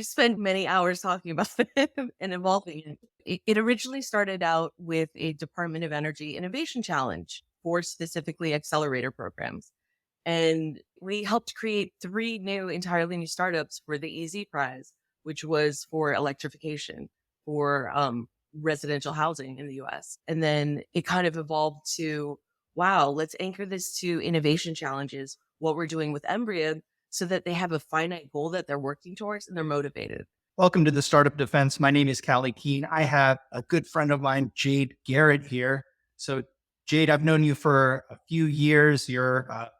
I spent many hours talking about it and involving it. It originally started out with a Department of Energy innovation challenge for specifically accelerator programs. And we helped create three entirely new startups for the Easy Prize, which was for electrification for residential housing in the US. And then it kind of evolved to, wow, let's anchor this to innovation challenges, what we're doing with Embryia, so that they have a finite goal that they're working towards and they're motivated. Welcome to the Startup Defense. My name is Callye Keen. I have a good friend of mine, Jade Garrett, here. So, Jade, I've known you for a few years. You're a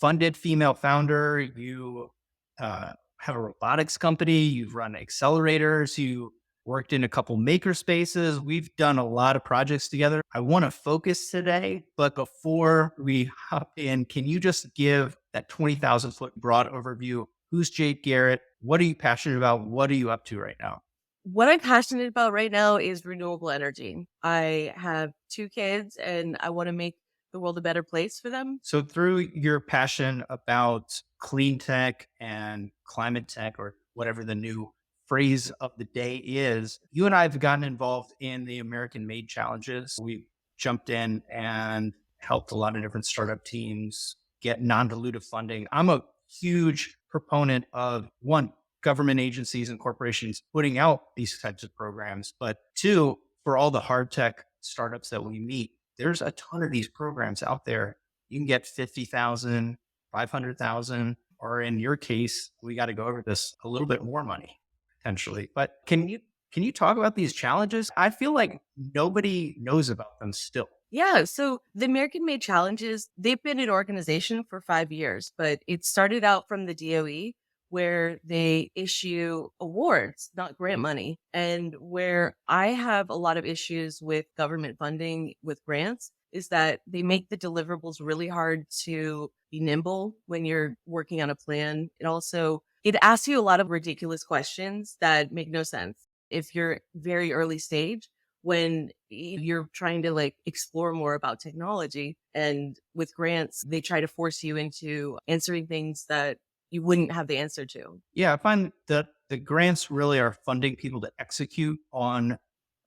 funded female founder. You have a robotics company. You've run accelerators. You worked in a couple maker spaces. We've done a lot of projects together. I want to focus today, but before we hop in, can you just give that 20,000 foot broad overview? Who's Jade Garrett? What are you passionate about? What are you up to right now? What I'm passionate about right now is renewable energy. I have two kids and I want to make the world a better place for them. So, through your passion about clean tech and climate tech, or whatever the new phrase of the day is, you and I have gotten involved in the American Made Challenges. We jumped in and helped a lot of different startup teams get non-dilutive funding. I'm a huge proponent of one, government agencies and corporations putting out these types of programs, but two, for all the hard tech startups that we meet, there's a ton of these programs out there. You can get 50,000, 500,000, or in your case, we got to go over this, a little bit more money potentially. But can you talk about these challenges? I feel like nobody knows about them still. Yeah. So the American Made Challenges, they've been an organization for 5 years, but it started out from the DOE where they issue awards, not grant money. And where I have a lot of issues with government funding with grants is that they make the deliverables really hard to be nimble when you're working on a plan. It asks you a lot of ridiculous questions that make no sense. If you're very early stage, when you're trying to explore more about technology, and with grants, they try to force you into answering things that you wouldn't have the answer to. Yeah, I find that the grants really are funding people to execute on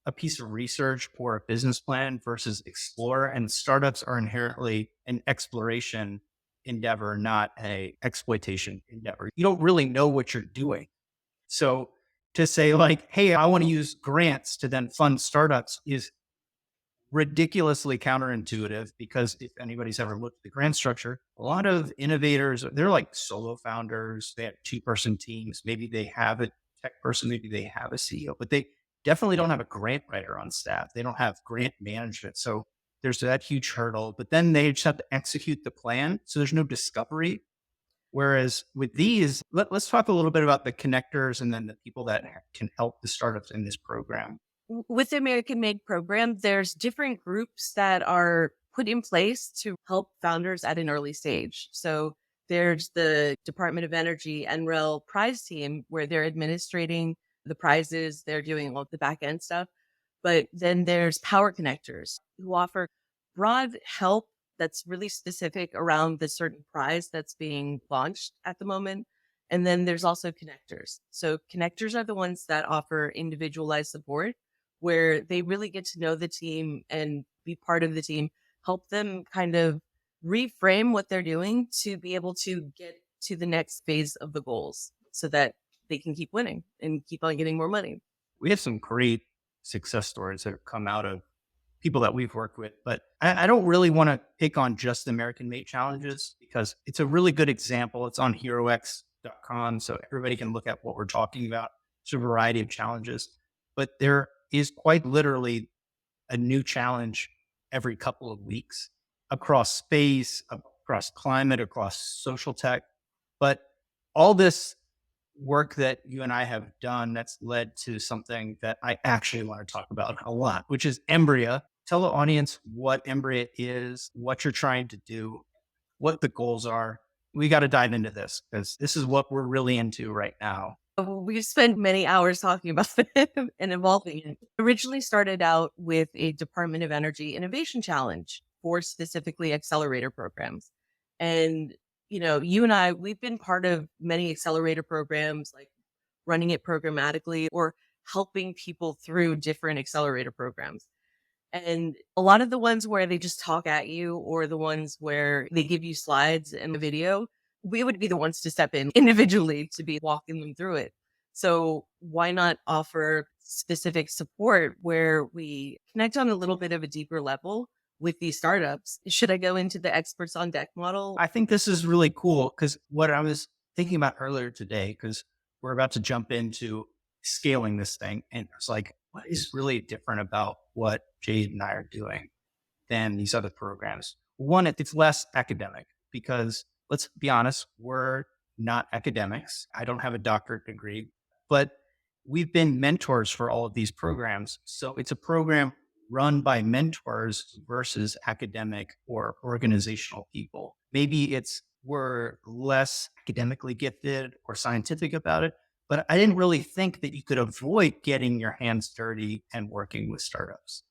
a piece of research or a business plan versus explore. And startups are inherently an exploration endeavor, not a exploitation endeavor. You don't really know what you're doing. So to say like, hey, I want to use grants to then fund startups is ridiculously counterintuitive, because if anybody's ever looked at the grant structure, a lot of innovators, they're like solo founders. They have two-person teams. Maybe they have a tech person, maybe they have a CEO, but they definitely don't have a grant writer on staff. They don't have grant management. So there's that huge hurdle, but then they just have to execute the plan. So there's no discovery. Whereas with these, let's talk a little bit about the connectors and then the people that can help the startups in this program. With the American Made program, there's different groups that are put in place to help founders at an early stage. So there's the Department of Energy NREL prize team where they're administrating the prizes, they're doing all the back end stuff. But then there's power connectors who offer broad help that's really specific around the certain prize that's being launched at the moment. And then there's also connectors. So connectors are the ones that offer individualized support where they really get to know the team and be part of the team, help them kind of reframe what they're doing to be able to get to the next phase of the goals so that they can keep winning and keep on getting more money. We have some great success stories that have come out of people that we've worked with, but I don't really want to pick on just the American Made Challenges because it's a really good example. It's on herox.com, so everybody can look at what we're talking about. It's a variety of challenges, but there is quite literally a new challenge every couple of weeks across space, across climate, across social tech. But all this work that you and I have done that's led to something that I actually want to talk about a lot, which is Embryia. Tell the audience what Embryia is, what you're trying to do, what the goals are. We got to dive into this because this is what we're really into right now. We spent many hours talking about it and involving it. Originally started out with a Department of Energy innovation challenge for specifically accelerator programs. And, you and I, we've been part of many accelerator programs like running it programmatically, or helping people through different accelerator programs. And a lot of the ones where they just talk at you, or the ones where they give you slides and a video, we would be the ones to step in individually to be walking them through it. So why not offer specific support where we connect on a little bit of a deeper level with these startups? Should I go into the experts on deck model? I think this is really cool because what I was thinking about earlier today, because we're about to jump into scaling this thing. And it's like, what is really different about what Jade and I are doing than these other programs? One, it's less academic because let's be honest, we're not academics. I don't have a doctorate degree, but we've been mentors for all of these programs. So it's a program run by mentors versus academic or organizational people. Maybe it's we're less academically gifted or scientific about it, but I didn't really think that you could avoid getting your hands dirty and working with startups.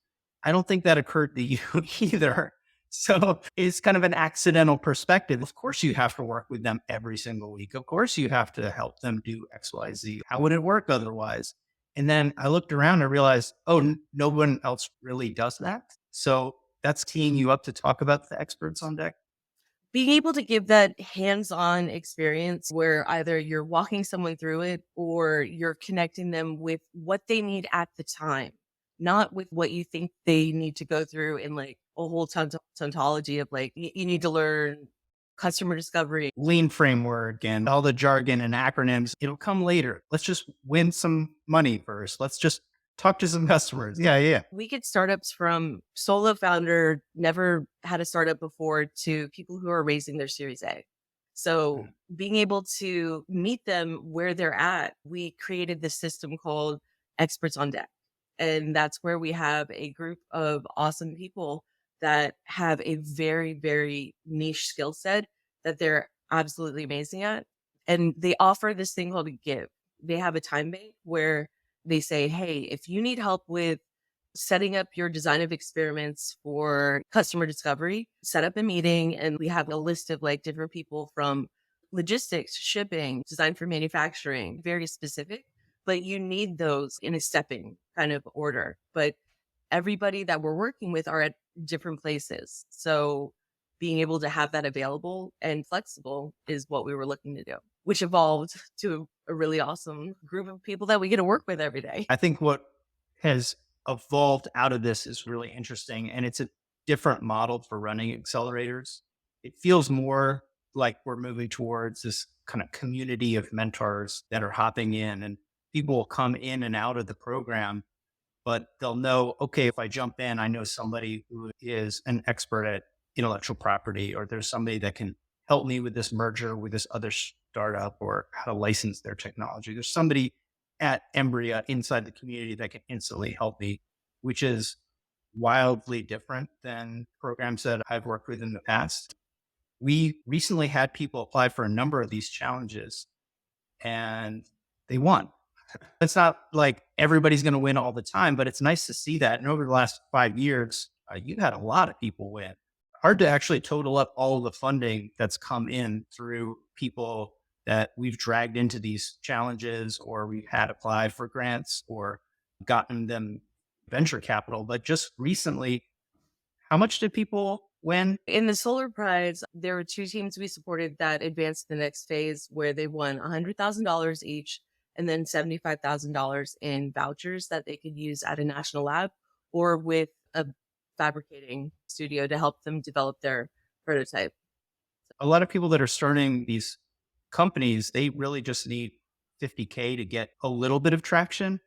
I don't think that occurred to you either. So it's kind of an accidental perspective. Of course, you have to work with them every single week. Of course, you have to help them do X, Y, Z. How would it work otherwise? And then I looked around and realized, oh, no one else really does that. So that's teeing you up to talk about the experts on deck. Being able to give that hands-on experience where either you're walking someone through it or you're connecting them with what they need at the time, not with what you think they need to go through in like a whole tautology of like, you need to learn customer discovery. Lean framework and all the jargon and acronyms, it'll come later. Let's just win some money first. Let's just talk to some customers. Yeah, yeah. We get startups from solo founder, never had a startup before, to people who are raising their Series A. So being able to meet them where they're at, we created this system called Experts on Deck. And that's where we have a group of awesome people that have a very, very niche skill set that they're absolutely amazing at. And they offer this thing called a give. They have a time bank where they say, hey, if you need help with setting up your design of experiments for customer discovery, set up a meeting. And we have a list of like different people from logistics, shipping, design for manufacturing, very specific, but you need those in a stepping kind of order. But everybody that we're working with are at different places. So being able to have that available and flexible is what we were looking to do, which evolved to a really awesome group of people that we get to work with every day. I think what has evolved out of this is really interesting. And it's a different model for running accelerators. It feels more like we're moving towards this kind of community of mentors that are hopping in, and people will come in and out of the program, but they'll know, okay, if I jump in, I know somebody who is an expert at intellectual property, or there's somebody that can help me with this merger with this other startup, or how to license their technology. There's somebody at Embryia inside the community that can instantly help me, which is wildly different than programs that I've worked with in the past. We recently had people apply for a number of these challenges and they won. It's not like everybody's going to win all the time, but it's nice to see that. And over the last 5 years, you've had a lot of people win. Hard to actually total up all of the funding that's come in through people that we've dragged into these challenges, or we've had applied for grants or gotten them venture capital. But just recently, how much did people win? In the Solar Prize, there were two teams we supported that advanced to the next phase where they won $100,000 each and then $75,000 in vouchers that they could use at a national lab or with a fabricating studio to help them develop their prototype. A lot of people that are starting these companies, they really just need 50K to get a little bit of traction.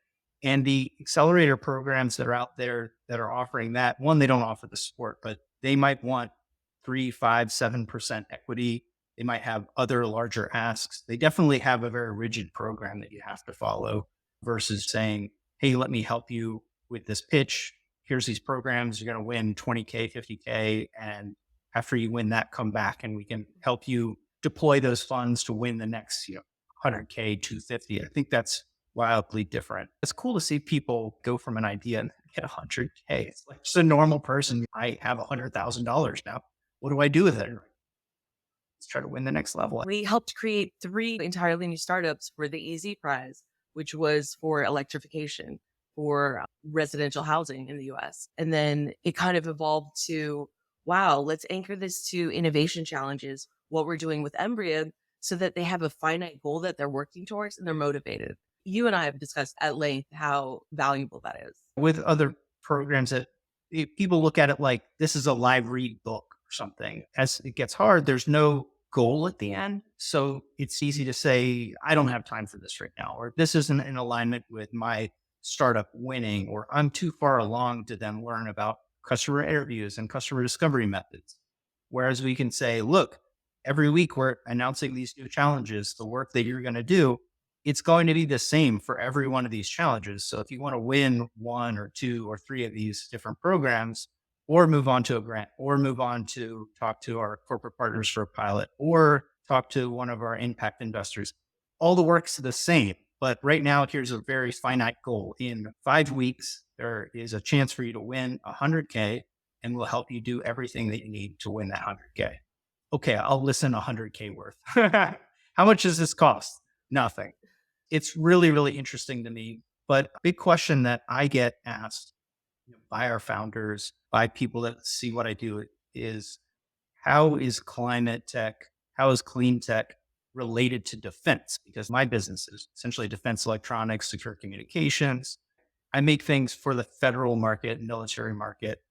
And the accelerator programs that are out there that are offering that, one, they don't offer the support, but they might want 3, 5, 7% equity. They might have other larger asks. They definitely have a very rigid program that you have to follow versus saying, hey, let me help you with this pitch. Here's these programs. You're going to win 20K, 50K. And after you win that, come back and we can help you deploy those funds to win the next 100K, 250. I think that's wildly different. It's cool to see people go from an idea and get 100K. It's like just a normal person. I have $100,000 now. What do I do with it? Let's try to win the next level. We helped create 3 entirely new startups for the Easy Prize, which was for electrification for residential housing in the US. And then it kind of evolved to, wow, let's anchor this to innovation challenges, what we're doing with Embryia, so that they have a finite goal that they're working towards and they're motivated. You and I have discussed at length how valuable that is. With other programs that people look at it like this is a live read book or something. As it gets hard, there's no goal at the end. So it's easy to say, I don't have time for this right now, or this isn't in alignment with my startup winning, or I'm too far along to then learn about customer interviews and customer discovery methods. Whereas we can say, look, every week we're announcing these new challenges, the work that you're going to do, it's going to be the same for every one of these challenges. So if you want to win one or two or three of these different programs, or move on to a grant, or move on to talk to our corporate partners for a pilot, or talk to one of our impact investors, all the work's the same. But right now, here's a very finite goal. In 5 weeks, there is a chance for you to win 100K, and we'll help you do everything that you need to win that 100K. Okay, I'll listen 100K worth. How much does this cost? Nothing. It's really, really interesting to me. But a big question that I get asked by our founders, by people that see what I do is, how is climate tech, how is clean tech related to defense? Because my business is essentially defense electronics, secure communications. I make things for the federal market, military market,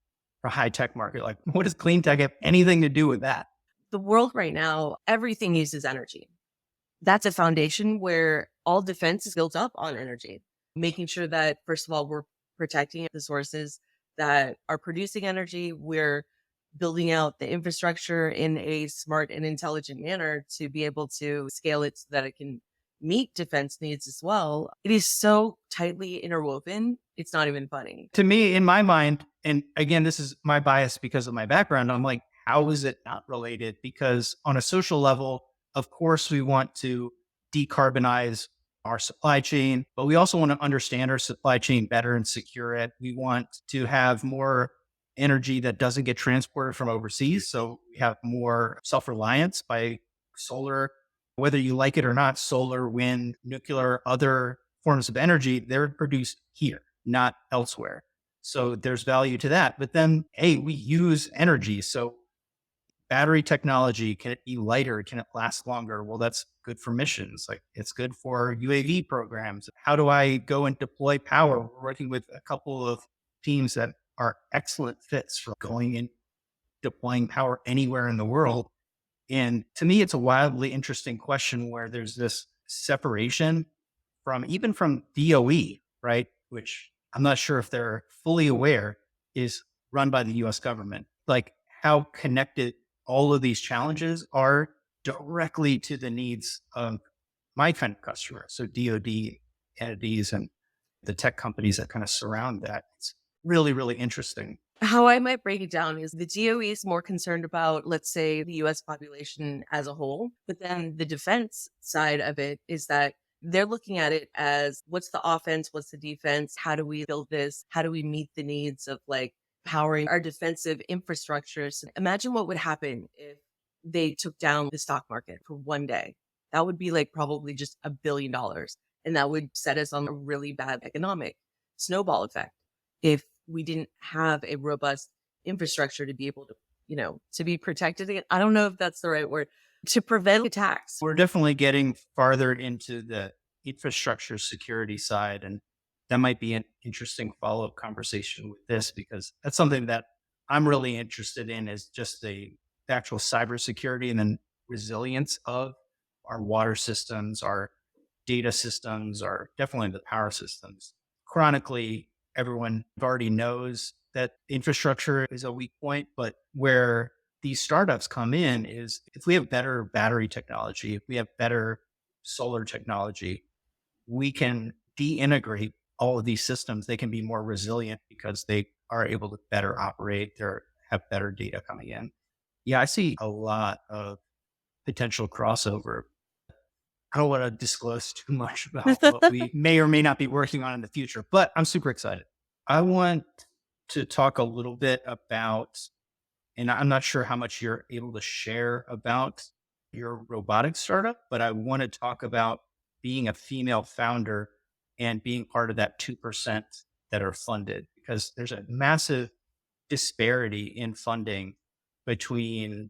for high tech market. Like, what does clean tech have anything to do with that? The world right now, everything uses energy. That's a foundation where all defense is built up on energy, making sure that, first of all, we're protecting the sources that are producing energy. We're building out the infrastructure in a smart and intelligent manner to be able to scale it so that it can meet defense needs as well. It is so tightly interwoven. It's not even funny. To me, in my mind, and again, this is my bias because of my background, I'm like, how is it not related? Because on a social level, of course, we want to decarbonize our supply chain, but we also want to understand our supply chain better and secure it. We want to have more energy that doesn't get transported from overseas. So we have more self-reliance by solar, whether you like it or not, solar, wind, nuclear, other forms of energy, they're produced here, not elsewhere. So there's value to that. But then, hey, we use energy. So battery technology, can it be lighter? Can it last longer? Well, that's good for missions. Like, it's good for UAV programs. How do I go and deploy power? We're working with a couple of teams that are excellent fits for going and deploying power anywhere in the world. And to me, it's a wildly interesting question where there's this separation from even from DOE, right? Which I'm not sure if they're fully aware is run by the US government. Like, how connected all of these challenges are directly to the needs of my kind of customer. So DoD entities and the tech companies that kind of surround that. It's really, really interesting. How I might break it down is the DOE is more concerned about, let's say, the US population as a whole. But then the defense side of it is that they're looking at it as, what's the offense? What's the defense? How do we build this? How do we meet the needs of like powering our defensive infrastructures? Imagine what would happen if they took down the stock market for one day. That would be like probably just $1 billion. And that would set us on a really bad economic snowball effect if we didn't have a robust infrastructure to be able to, to be protected against. I don't know if that's the right word, to prevent attacks. We're definitely getting farther into the infrastructure security side. And that might be an interesting follow-up conversation with this, because that's something that I'm really interested in, is just the actual cybersecurity and then resilience of our water systems, our data systems, our definitely the power systems. Chronically, everyone already knows that infrastructure is a weak point, but where these startups come in is if we have better battery technology, if we have better solar technology, we can de-integrate all of these systems. They can be more resilient because they are able to better operate, they have better data coming in. Yeah, I see a lot of potential crossover. I don't want to disclose too much about what we may or may not be working on in the future, but I'm super excited. I want to talk a little bit about, and I'm not sure how much you're able to share about your robotics startup, but I want to talk about being a female founder and being part of that 2% that are funded, because there's a massive disparity in funding between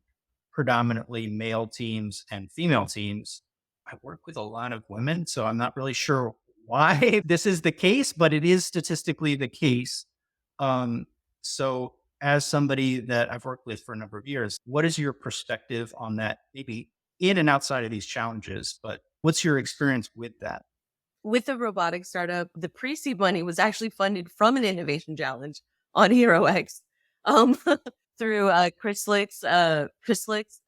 predominantly male teams and female teams. I work with a lot of women, so I'm not really sure why this is the case, but it is statistically the case. Um, so, as somebody that I've worked with for a number of years, what is your perspective on that? Maybe in and outside of these challenges, but what's your experience with that? With the robotic startup, the pre-seed money was actually funded from an innovation challenge on HeroX, um, through Chrysalix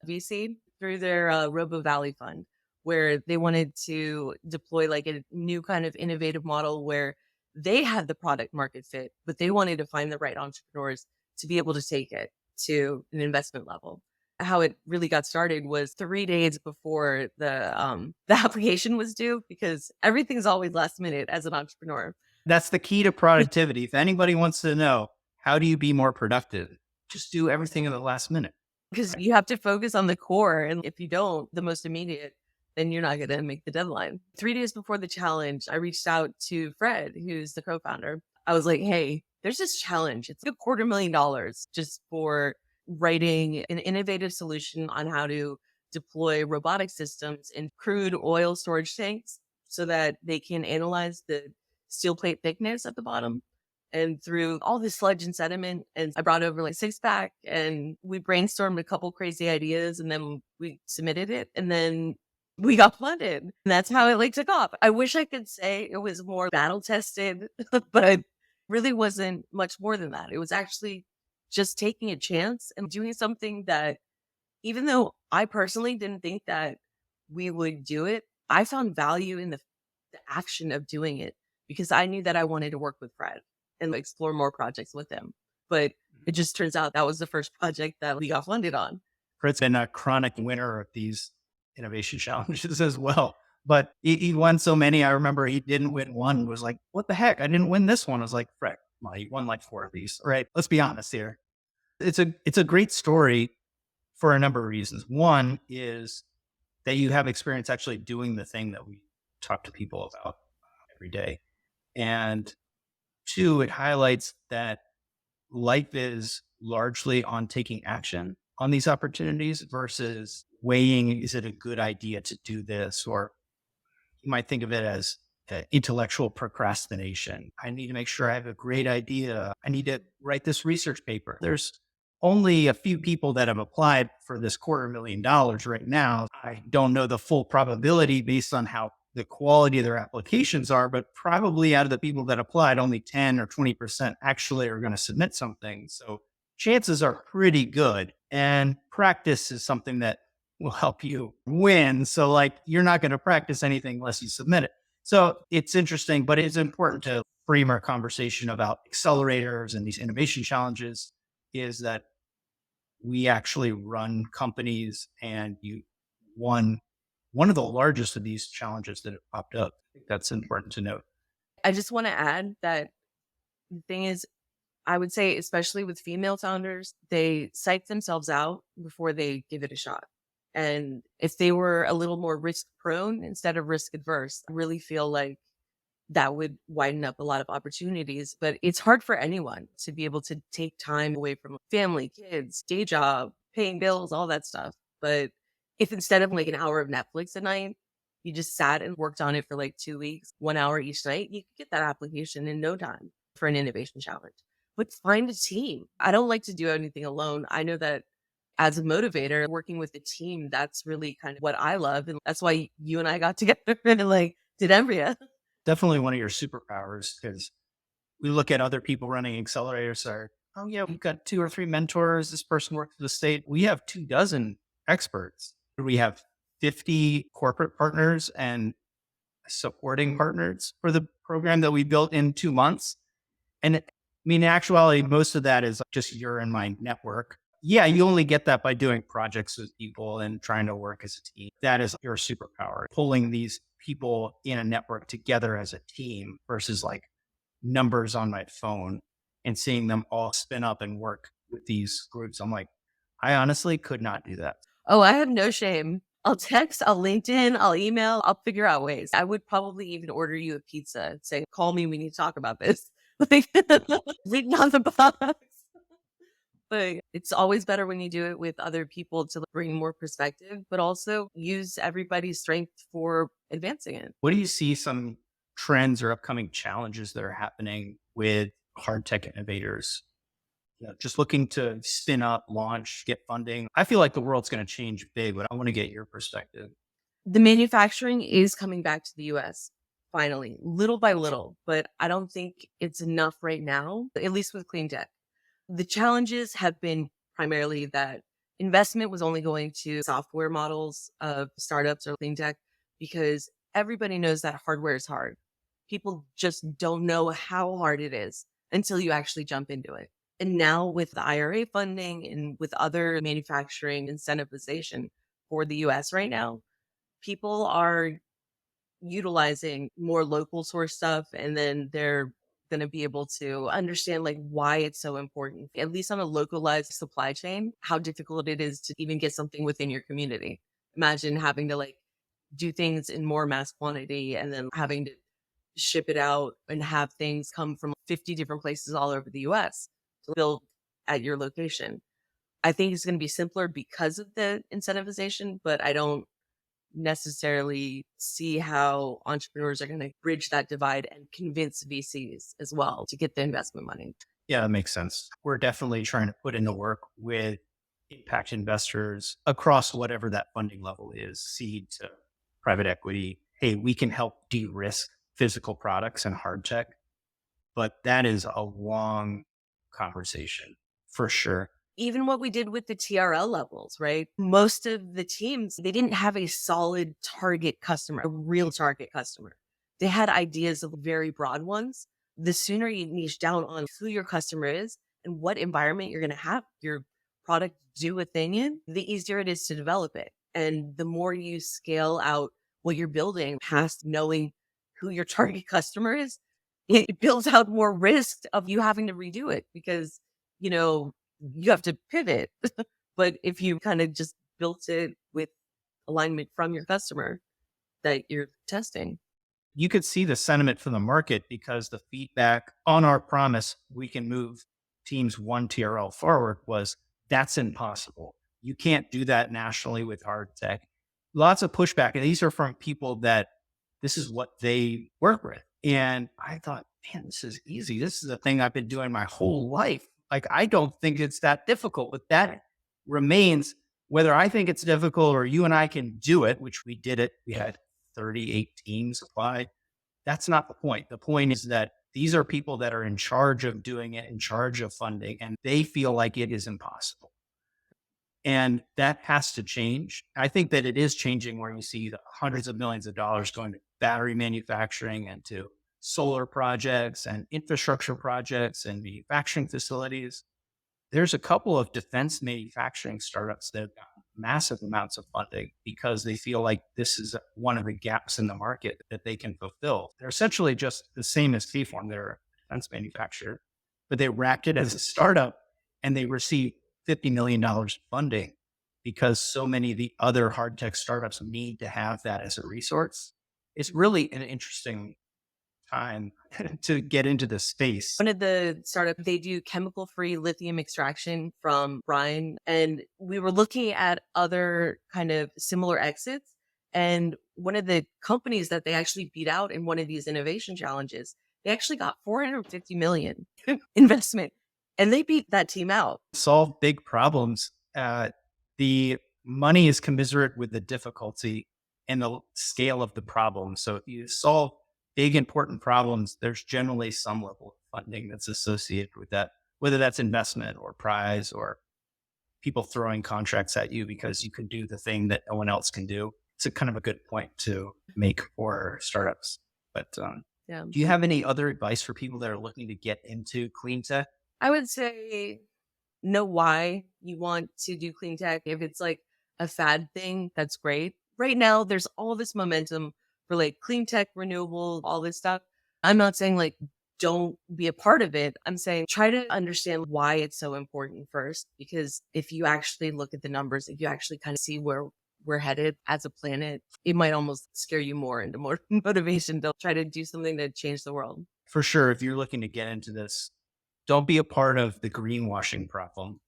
VC through their Robo Valley Fund, where they wanted to deploy like a new kind of innovative model where they had the product market fit, but they wanted to find the right entrepreneurs to be able to take it to an investment level. How it really got started was 3 days before the application was due, because everything's always last minute as an entrepreneur. That's the key to productivity. If anybody wants to know, how do you be more productive? Just do everything in the last minute. Because you have to focus on the core, and if you don't, the most immediate, then you're not gonna make the deadline. 3 days before the challenge, I reached out to Fred, who's the co-founder. I was like, "Hey, there's this challenge. It's $250,000 just for writing an innovative solution on how to deploy robotic systems in crude oil storage tanks so that they can analyze the steel plate thickness at the bottom." And through all the sludge and sediment, and I brought over like 6-pack, and we brainstormed a couple crazy ideas, and then we submitted it, and then we got funded. And that's how it like took off. I wish I could say it was more battle tested, but it really wasn't much more than that. It was actually just taking a chance and doing something that, even though I personally didn't think that we would do it, I found value in the action of doing it, because I knew that I wanted to work with Fred and explore more projects with him. But it just turns out that was the first project that we got funded on. Fred's been a chronic winner of these innovation challenges as well. But he won so many. I remember he didn't win one. Was like, what the heck? I didn't win this one. I was like, Fred, well, he won like 4 of these. Right? Let's be honest here. It's a great story for a number of reasons. One is that you have experience actually doing the thing that we talk to people about every day. And two, it highlights that life is largely on taking action on these opportunities versus weighing, is it a good idea to do this? Or you might think of it as intellectual procrastination. I need to make sure I have a great idea. I need to write this research paper. There's only a few people that have applied for this $250,000 right now. I don't know the full probability based on how the quality of their applications are, but probably out of the people that applied, only 10 or 20% actually are going to submit something. So chances are pretty good. And practice is something that will help you win. So like, you're not going to practice anything unless you submit it. So it's interesting, but it's important to frame our conversation about accelerators and these innovation challenges is that we actually run companies, and you won one of the largest of these challenges that have popped up. I think that's important to note. I just want to add that the thing is, I would say, especially with female founders, they psych themselves out before they give it a shot. And if they were a little more risk prone instead of risk adverse, I really feel like that would widen up a lot of opportunities. But it's hard for anyone to be able to take time away from family, kids, day job, paying bills, all that stuff. But if instead of like an hour of Netflix a night, you just sat and worked on it for like 2 weeks, 1 hour each night, you could get that application in no time for an innovation challenge. But find a team. I don't like to do anything alone. I know that as a motivator, working with a team, that's really kind of what I love. And that's why you and I got together and like did Embryia. Definitely one of your superpowers, because we look at other people running accelerators are, oh yeah, we've got 2 or 3 mentors. This person works for the state. We have 24 experts. We have 50 corporate partners and supporting partners for the program that we built in 2 months. And in actuality, most of that is just your and my network. Yeah, you only get that by doing projects with people and trying to work as a team. That is your superpower, pulling these people in a network together as a team versus like numbers on my phone and seeing them all spin up and work with these groups. I'm like, I honestly could not do that. Oh, I have no shame. I'll text, I'll LinkedIn, I'll email, I'll figure out ways. I would probably even order you a pizza and say, call me, we need to talk about this. Like, written on the box. But it's always better when you do it with other people to bring more perspective, but also use everybody's strength for advancing it. What do you see some trends or upcoming challenges that are happening with hard tech innovators? Just looking to spin up, launch, get funding. I feel like the world's going to change big, but I want to get your perspective. The manufacturing is coming back to the US finally, little by little, but I don't think it's enough right now, at least with CleanTech. The challenges have been primarily that investment was only going to software models of startups or CleanTech because everybody knows that hardware is hard. People just don't know how hard it is until you actually jump into it. And now with the IRA funding and with other manufacturing incentivization for the US right now, people are utilizing more local source stuff, and then they're going to be able to understand like why it's so important, at least on a localized supply chain, how difficult it is to even get something within your community. Imagine having to like do things in more mass quantity and then having to ship it out and have things come from 50 different places all over the US to build at your location. I think it's going to be simpler because of the incentivization, but I don't necessarily see how entrepreneurs are going to bridge that divide and convince VCs as well to get the investment money. Yeah, that makes sense. We're definitely trying to put in the work with impact investors across whatever that funding level is, seed to private equity. Hey, we can help de-risk physical products and hard tech, but that is a long conversation for sure. Even what we did with the TRL levels, right? Most of the teams, they didn't have a solid target customer, a real target customer. They had ideas of very broad ones. The sooner you niche down on who your customer is and what environment you're going to have your product do a thing in, the easier it is to develop it. And the more you scale out what you're building past knowing who your target customer is, it builds out more risk of you having to redo it because, you know, you have to pivot. But if you kind of just built it with alignment from your customer that you're testing. You could see the sentiment from the market because the feedback on our promise, we can move teams one TRL forward, was that's impossible. You can't do that nationally with hard tech. Lots of pushback. And these are from people that this is what they work with. And I thought, man, this is easy. This is a thing I've been doing my whole life. Like, I don't think it's that difficult, but that remains whether I think it's difficult or you and I can do it, which we did it. We had 38 teams apply. That's not the point. The point is that these are people that are in charge of doing it, in charge of funding, and they feel like it is impossible. And that has to change. I think that it is changing where you see the hundreds of millions of dollars going to battery manufacturing and to solar projects and infrastructure projects and manufacturing facilities. There's a couple of defense manufacturing startups that have gotten massive amounts of funding because they feel like this is one of the gaps in the market that they can fulfill. They're essentially just the same as Freeform. They're a defense manufacturer, but they wrapped it as a startup and they received $50 million funding because so many of the other hard tech startups need to have that as a resource. It's really an interesting time to get into this space. One of the startups, they do chemical free lithium extraction from brine. And we were looking at other kind of similar exits. And one of the companies that they actually beat out in one of these innovation challenges, they actually got 450 million investment and they beat that team out. Solve big problems. The money is commensurate with the difficulty and the scale of the problem. So if you solve big, important problems, there's generally some level of funding that's associated with that, whether that's investment or prize or people throwing contracts at you because you can do the thing that no one else can do. It's a kind of a good point to make for startups. But Yeah. do you have any other advice for people that are looking to get into clean tech? I would say know why you want to do clean tech. If it's like a fad thing, that's great. Right now, there's all this momentum for like clean tech, renewable, all this stuff. I'm not saying like don't be a part of it. I'm saying try to understand why it's so important first, because if you actually look at the numbers, if you actually kind of see where we're headed as a planet, it might almost scare you more into more motivation to try to do something to change the world. For sure, if you're looking to get into this, don't be a part of the greenwashing problem.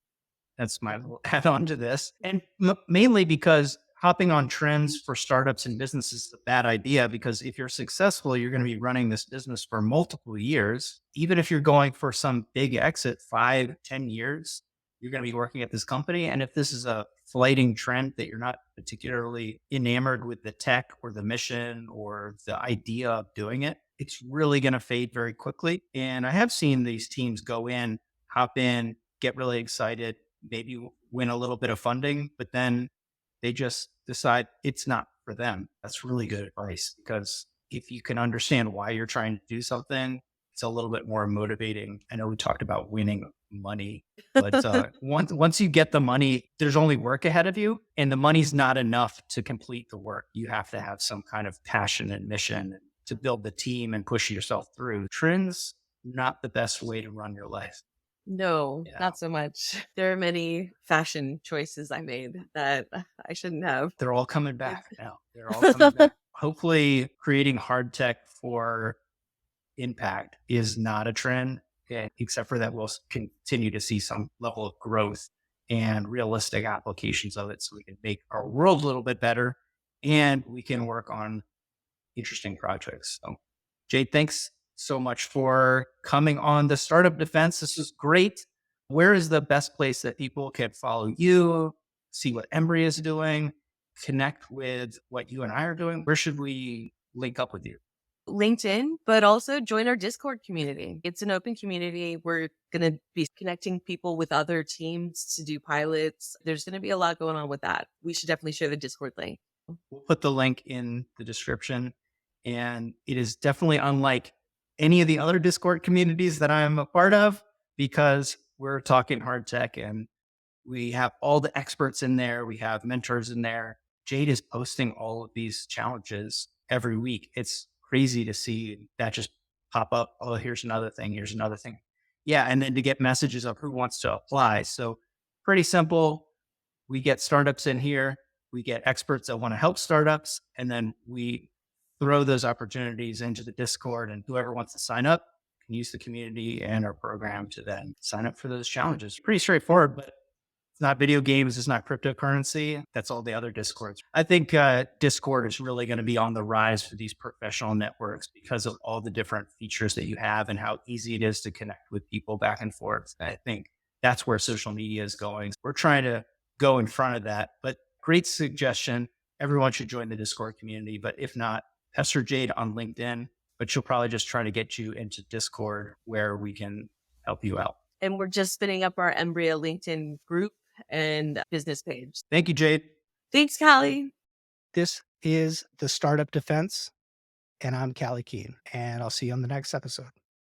That's my little add on to this. And mainly because hopping on trends for startups and businesses is a bad idea, because if you're successful, you're going to be running this business for multiple years. Even if you're going for some big exit, 5, 10 years, you're going to be working at this company. And if this is a flighting trend that you're not particularly enamored with the tech or the mission or the idea of doing it, it's really going to fade very quickly. And I have seen these teams go in, hop in, get really excited, maybe win a little bit of funding, but then they just decide it's not for them. That's really good advice, because if you can understand why you're trying to do something, it's a little bit more motivating. I know we talked about winning money, but once you get the money, there's only work ahead of you, and the money's not enough to complete the work. You have to have some kind of passion and mission to build the team and push yourself through. Trends, not the best way to run your life. No, Yeah. not so much. There are many fashion choices I made that I shouldn't have. They're all coming back now. They're all coming back. Hopefully, creating hard tech for impact is not a trend, except for that we'll continue to see some level of growth and realistic applications of it, so we can make our world a little bit better and we can work on interesting projects. So, Jade, thanks so much for coming on the Startup Defense. This was great. Where is the best place that people can follow you, see what Embryia is doing, connect with what you and I are doing? Where should we link up with you? LinkedIn, but also join our Discord community. It's an open community. We're going to be connecting people with other teams to do pilots. There's going to be a lot going on with that. We should definitely share the Discord link. We'll put the link in the description. And it is definitely unlike any of the other Discord communities that I'm a part of, because we're talking hard tech and we have all the experts in there. We have mentors in there. Jade is posting all of these challenges every week. It's crazy to see that just pop up. Oh, here's another thing. Here's another thing. Yeah. And then to get messages of who wants to apply. So pretty simple. We get startups in here. We get experts that want to help startups. And then we throw those opportunities into the Discord, and whoever wants to sign up can use the community and our program to then sign up for those challenges. Pretty straightforward, but it's not video games. It's not cryptocurrency. That's all the other Discords. I think Discord is really going to be on the rise for these professional networks because of all the different features that you have and how easy it is to connect with people back and forth. I think that's where social media is going. We're trying to go in front of that, but great suggestion. Everyone should join the Discord community, but if not, pester Jade on LinkedIn, but she'll probably just try to get you into Discord where we can help you out. And we're just spinning up our Embryia LinkedIn group and business page. Thank you, Jade. Thanks, Callye. This is the Startup Defense, and I'm Callye Keen, and I'll see you on the next episode.